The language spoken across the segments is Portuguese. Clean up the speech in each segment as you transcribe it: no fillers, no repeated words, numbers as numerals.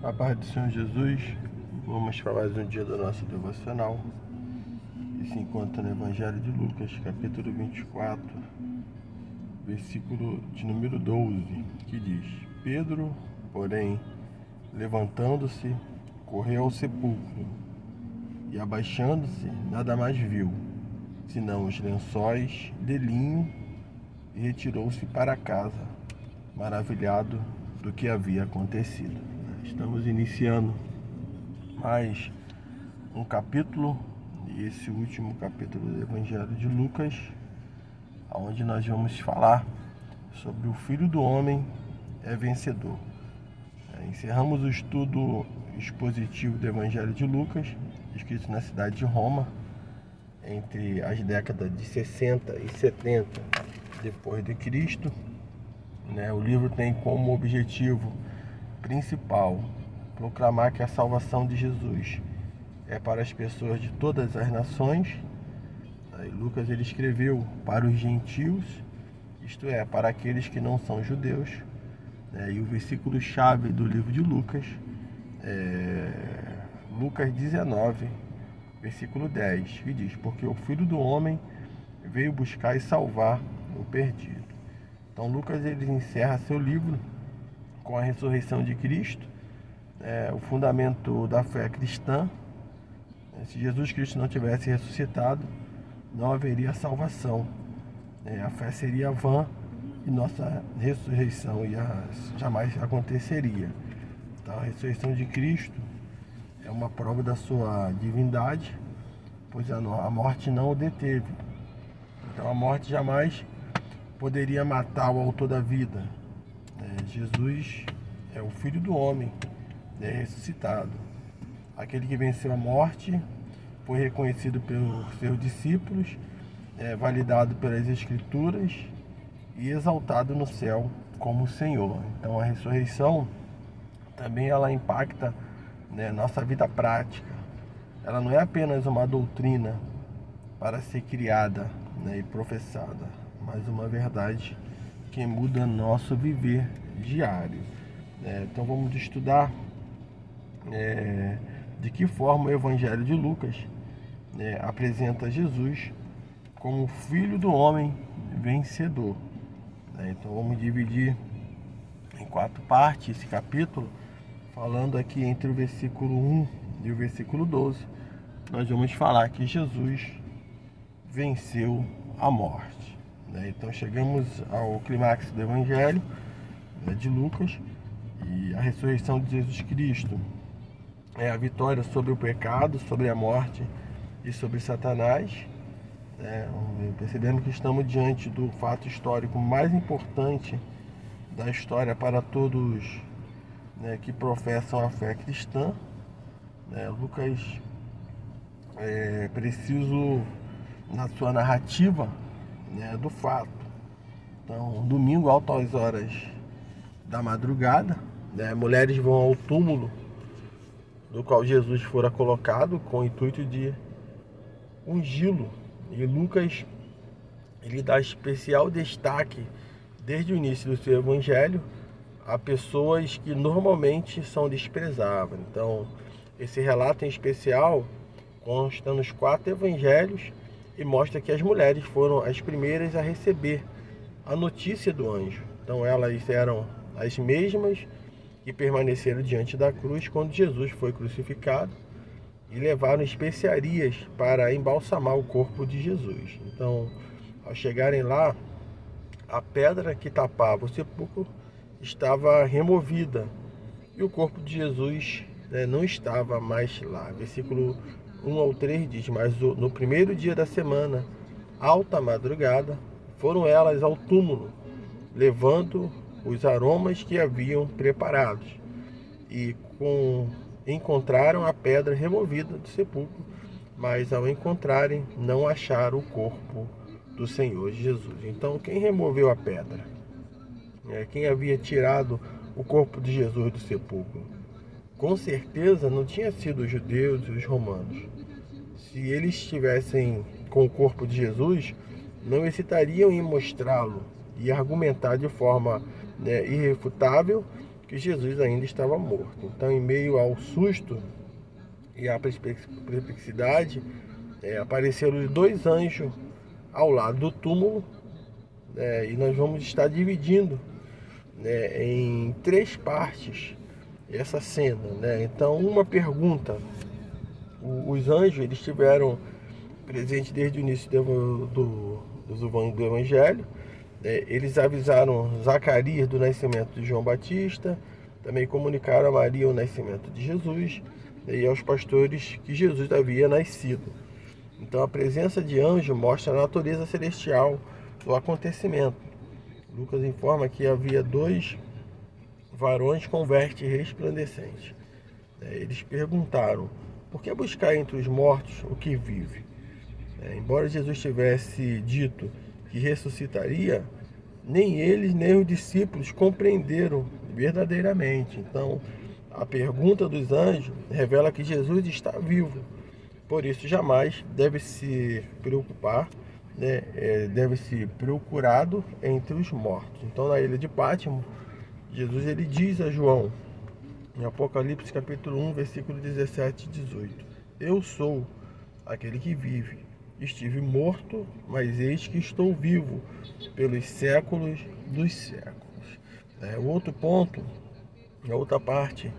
A paz do Senhor Jesus, vamos para mais um dia do nosso devocional, e se encontra no Evangelho de Lucas, capítulo 24, versículo de número 12, que diz: Pedro, porém, levantando-se, correu ao sepulcro, e abaixando-se, nada mais viu, senão os lençóis de linho, e retirou-se para casa, maravilhado do que havia acontecido. Estamos iniciando mais um capítulo, e esse último capítulo do Evangelho de Lucas, onde nós vamos falar sobre o Filho do Homem é vencedor. Encerramos o estudo expositivo do Evangelho de Lucas, escrito na cidade de Roma, entre as décadas de 60 e 70 depois de Cristo. O livro tem como objetivo principal proclamar que a salvação de Jesus é para as pessoas de todas as nações. Lucas ele escreveu para os gentios, isto é, para aqueles que não são judeus. E o versículo chave do livro de Lucas é Lucas 19, versículo 10, que diz: porque o Filho do Homem veio buscar e salvar o perdido. Então Lucas ele encerra seu livro com a ressurreição de Cristo, o fundamento da fé cristã. Se Jesus Cristo não tivesse ressuscitado, não haveria salvação. A fé seria vã e nossa ressurreição jamais aconteceria. Então, a ressurreição de Cristo é uma prova da sua divindade, pois a morte não o deteve. Então, a morte jamais poderia matar o autor da vida. Jesus é o Filho do Homem, ressuscitado. Aquele que venceu a morte, foi reconhecido pelos seus discípulos, validado pelas Escrituras e exaltado no céu como Senhor. Então a ressurreição também ela impacta nossa vida prática. Ela não é apenas uma doutrina para ser criada e professada, mas uma verdade que muda nosso viver diário. Então vamos estudar de que forma o Evangelho de Lucas apresenta Jesus como Filho do Homem vencedor. Então vamos dividir em 4 partes esse capítulo, falando aqui entre o versículo 1 e o versículo 12. Nós vamos falar que Jesus venceu a morte. Então chegamos ao clímax do Evangelho de Lucas, e a ressurreição de Jesus Cristo é a vitória sobre o pecado, sobre a morte e sobre Satanás. Percebemos que estamos diante do fato histórico mais importante da história para todos que professam a fé cristã. Lucas é preciso na sua narrativa do fato. Então, domingo, altas horas da madrugada, mulheres vão ao túmulo do qual Jesus fora colocado com o intuito de ungí-lo. E Lucas ele dá especial destaque desde o início do seu evangelho a pessoas que normalmente são desprezadas. Então, esse relato em especial consta nos 4 evangelhos e mostra que as mulheres foram as primeiras a receber a notícia do anjo. Então elas eram as mesmas que permaneceram diante da cruz quando Jesus foi crucificado e levaram especiarias para embalsamar o corpo de Jesus. Então, ao chegarem lá, a pedra que tapava o sepulcro estava removida e o corpo de Jesus não estava mais lá. Versículo 1 ao 3 diz: mas no primeiro dia da semana, alta madrugada, foram elas ao túmulo, levando os aromas que haviam preparados, e encontraram a pedra removida do sepulcro, mas ao encontrarem, não acharam o corpo do Senhor Jesus. Então, quem removeu a pedra? Quem havia tirado o corpo de Jesus do sepulcro? Com certeza não tinha sido os judeus e os romanos. Se eles estivessem com o corpo de Jesus, não hesitariam em mostrá-lo e argumentar de forma irrefutável que Jesus ainda estava morto. Então, em meio ao susto e à perplexidade, apareceram 2 anjos ao lado do túmulo, e nós vamos estar dividindo, em 3 partes essa cena, Então, uma pergunta: os anjos, eles estiveram presentes desde o início do Evangelho. Eles avisaram Zacarias do nascimento de João Batista, também comunicaram a Maria o nascimento de Jesus, e aos pastores que Jesus havia nascido. Então, a presença de anjo mostra a natureza celestial do acontecimento. Lucas informa que havia 2 varões com vestes resplandecentes. Eles perguntaram: por que buscar entre os mortos o que vive? Embora Jesus tivesse dito que ressuscitaria, nem eles nem os discípulos compreenderam verdadeiramente. Então, a pergunta dos anjos revela que Jesus está vivo. Por isso, jamais deve se preocupar, deve ser procurado entre os mortos. Então, na ilha de Pátimo, Jesus ele diz a João, em Apocalipse capítulo 1, versículo 17 e 18: eu sou aquele que vive. Estive morto, mas eis que estou vivo pelos séculos dos séculos. O outro ponto, a outra parte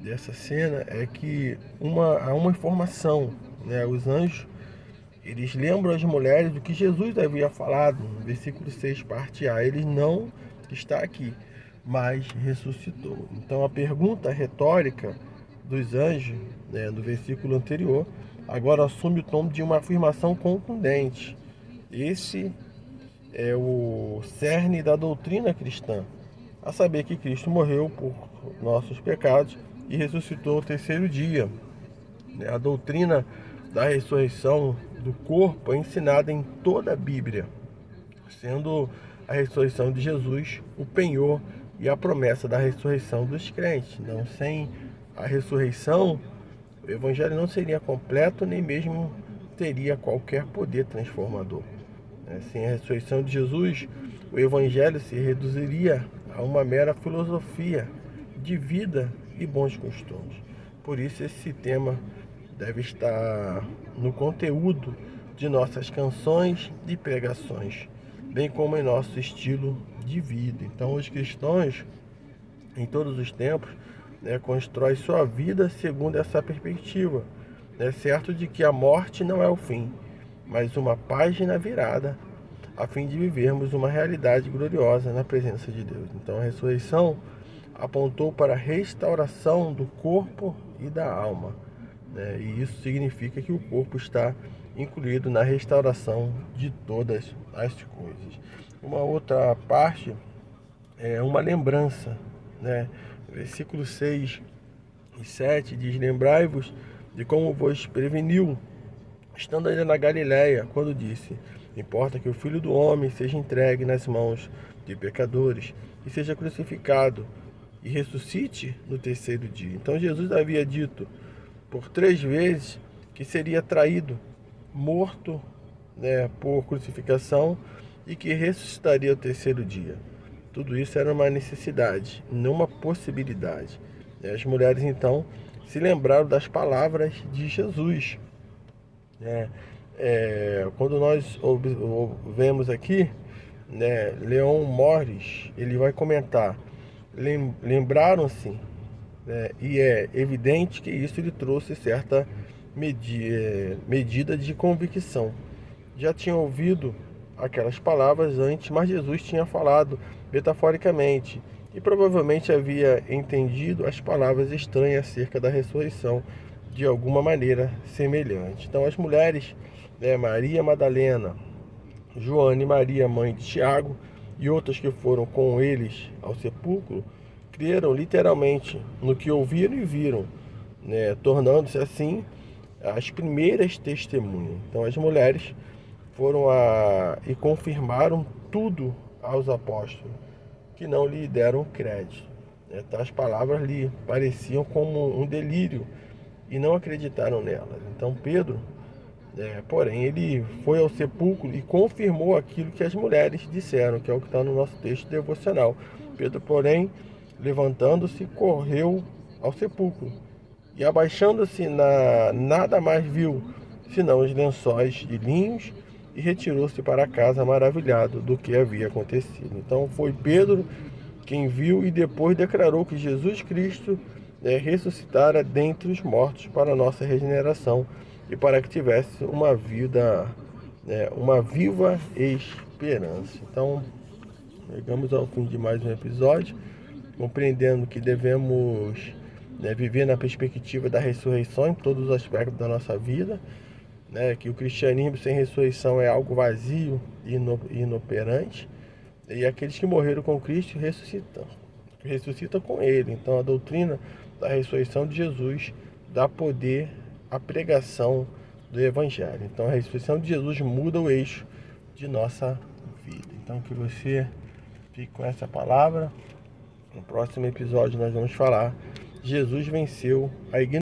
dessa cena é que há uma informação. Os anjos, eles lembram as mulheres do que Jesus havia falado, no versículo 6, parte A: ele não está aqui, mas ressuscitou. Então, a pergunta retórica dos anjos, no versículo anterior, agora assume o tom de uma afirmação contundente. Esse é o cerne da doutrina cristã, a saber que Cristo morreu por nossos pecados e ressuscitou ao 3º dia. A doutrina da ressurreição do corpo é ensinada em toda a Bíblia, sendo a ressurreição de Jesus o penhor e a promessa da ressurreição dos crentes. Então, sem a ressurreição, o Evangelho não seria completo, nem mesmo teria qualquer poder transformador. Sem a ressurreição de Jesus, o Evangelho se reduziria a uma mera filosofia de vida e bons costumes. Por isso, esse tema deve estar no conteúdo de nossas canções e pregações, bem como em nosso estilo de vida. Então, os cristãos, em todos os tempos, constroem sua vida segundo essa perspectiva, certo de que a morte não é o fim, mas uma página virada, a fim de vivermos uma realidade gloriosa na presença de Deus. Então, a ressurreição apontou para a restauração do corpo e da alma, e isso significa que o corpo está incluído na restauração de todas as coisas. Uma outra parte é uma lembrança, Versículos 6 e 7 diz: lembrai-vos de como vos preveniu, estando ainda na Galiléia, quando disse: importa que o Filho do Homem seja entregue nas mãos de pecadores e seja crucificado e ressuscite no 3º dia. Então, Jesus havia dito por 3 vezes que seria traído, morto, por crucificação, e que ressuscitaria ao 3º dia. Tudo isso era uma necessidade, não uma possibilidade. As mulheres, então, se lembraram das palavras de Jesus. Quando nós vemos aqui, Leon Morris, ele vai comentar: lembraram-se, e é evidente que isso lhe trouxe certa medida de convicção. Já tinham ouvido aquelas palavras antes, mas Jesus tinha falado metaforicamente e provavelmente havia entendido as palavras estranhas acerca da ressurreição de alguma maneira semelhante. Então, as mulheres, Maria Madalena, Joana e Maria, mãe de Tiago, e outras que foram com eles ao sepulcro, creram literalmente no que ouviram e viram, tornando-se assim as primeiras testemunhas. Então, as mulheres foram e confirmaram tudo aos apóstolos, que não lhe deram crédito. As palavras lhe pareciam como um delírio e não acreditaram nelas. Então, Pedro, porém, ele foi ao sepulcro e confirmou aquilo que as mulheres disseram, que é o que está no nosso texto devocional. Pedro, porém, levantando-se, correu ao sepulcro. E abaixando-se, nada mais viu, senão os lençóis de linhos, e retirou-se para casa maravilhado do que havia acontecido. Então foi Pedro quem viu e depois declarou que Jesus Cristo ressuscitara dentre os mortos para a nossa regeneração e para que tivesse uma vida, uma viva esperança. Então, chegamos ao fim de mais um episódio, compreendendo que devemos viver na perspectiva da ressurreição em todos os aspectos da nossa vida, que o cristianismo sem ressurreição é algo vazio e inoperante, e aqueles que morreram com Cristo ressuscitam com Ele. Então a doutrina da ressurreição de Jesus dá poder à pregação do Evangelho. Então a ressurreição de Jesus muda o eixo de nossa vida. Então que você fique com essa palavra. No próximo episódio nós vamos falar: Jesus venceu a ignorância.